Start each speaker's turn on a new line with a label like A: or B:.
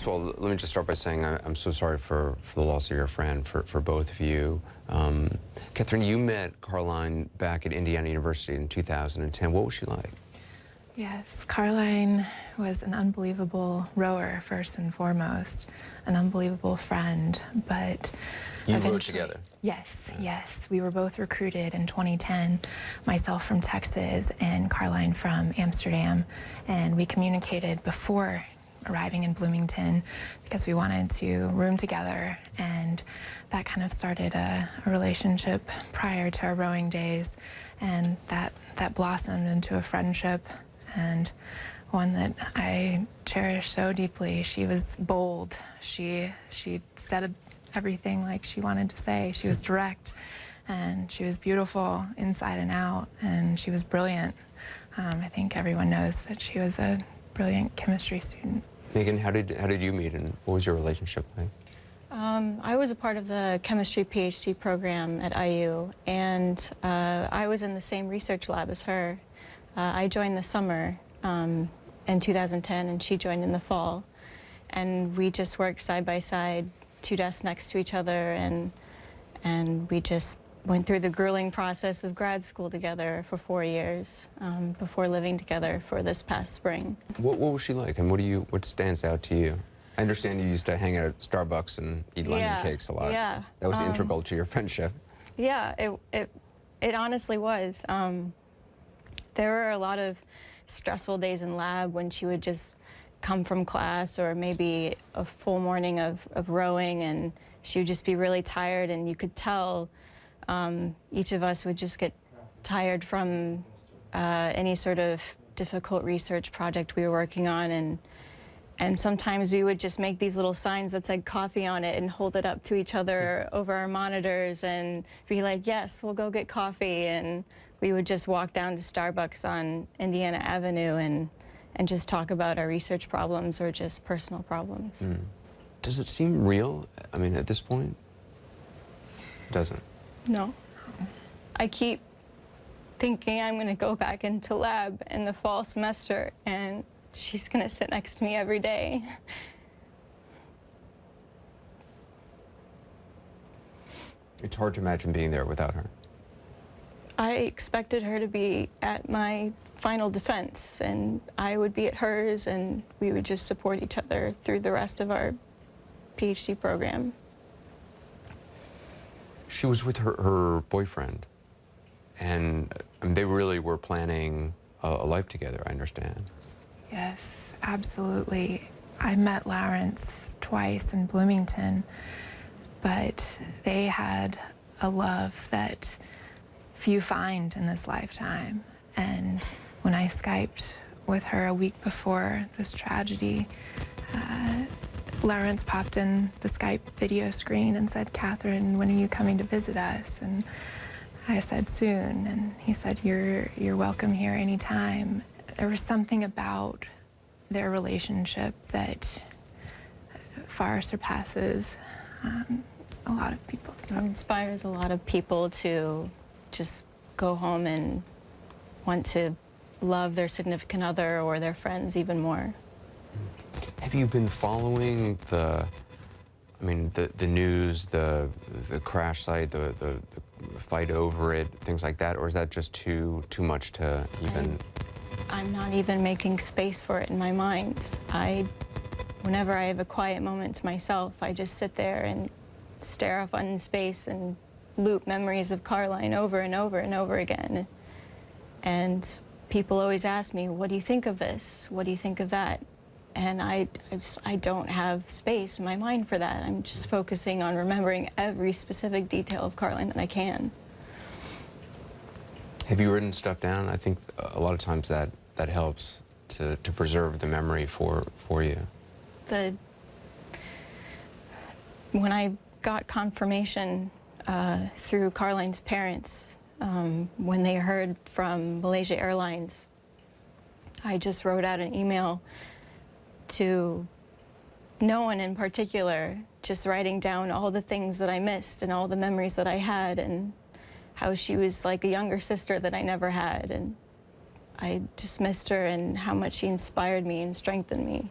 A: of all, let me just start by saying I'm so sorry for the loss of your friend, for both of you. Catherine, you met Caroline back at Indiana University in 2010. What was she like?
B: Yes, Caroline was an unbelievable rower, first and foremost, an unbelievable friend, but
A: you rowed together?
B: Yes, yes. We were both recruited in 2010, myself from Texas and Caroline from Amsterdam, and we communicated before arriving in Bloomington because we wanted to room together, and that kind of started a relationship prior to our rowing days, and that blossomed into a friendship, and one that I cherish so deeply. She was bold. She said everything like she wanted to say. She was direct, and she was beautiful inside and out, and she was brilliant. I think everyone knows that she was a brilliant chemistry student.
A: Megan, how did you meet, and what was your relationship like?
C: I was a part of the chemistry PhD program at IU, and I was in the same research lab as her. I joined the summer in 2010, and she joined in the fall. And we just worked side by side, 2 desks next to each other, and we just went through the grueling process of grad school together for 4 years before living together for this past spring.
A: What was she like, and what stands out to you? I understand you used to hang out at Starbucks and eat lemon cakes a lot.
C: Yeah.
A: That was integral to your friendship.
C: Yeah, it honestly was. There were a lot of stressful days in lab when she would just come from class, or maybe a full morning of rowing, and she would just be really tired, and you could tell each of us would just get tired from any sort of difficult research project we were working on, and sometimes we would just make these little signs that said coffee on it and hold it up to each other over our monitors and be like, yes, we'll go get coffee, and we would just walk down to Starbucks on Indiana Avenue and just talk about our research problems or just personal problems.
A: Mm. Does it seem real? I mean, at this point? It doesn't.
C: No. I keep thinking I'm going to go back into lab in the fall semester, and she's going to sit next to me every day.
A: It's hard to imagine being there without her.
C: I expected her to be at my final defense, and I would be at hers, and we would just support each other through the rest of our PhD program.
A: She was with her boyfriend, and they really were planning a life together, I understand.
B: Yes, absolutely. I met Lawrence twice in Bloomington, but they had a love that few find in this lifetime. And when I Skyped with her a week before this tragedy, Lawrence popped in the Skype video screen and said, "Catherine, when are you coming to visit us?" And I said, "Soon." And he said, you're welcome here anytime. There was something about their relationship that far surpasses a lot of people.
C: It inspires a lot of people to just go home and want to love their significant other or their friends even more.
A: Have you been following the news, the crash site, the fight over it, things like that, or is that just too much to even?
C: I'm not even making space for it in my mind. Whenever I have a quiet moment to myself, I just sit there and stare off into space and loop memories of Caroline over and over and over again. And people always ask me, what do you think of this? What do you think of that? And I don't have space in my mind for that. I'm just focusing on remembering every specific detail of Caroline that I can.
A: Have you written stuff down? I think a lot of times that helps to preserve the memory for you.
C: When I got confirmation through Caroline's parents, when they heard from Malaysia Airlines, I just wrote out an email to no one in particular, just writing down all the things that I missed and all the memories that I had, and how she was like a younger sister that I never had, and I just missed her and how much she inspired me and strengthened me.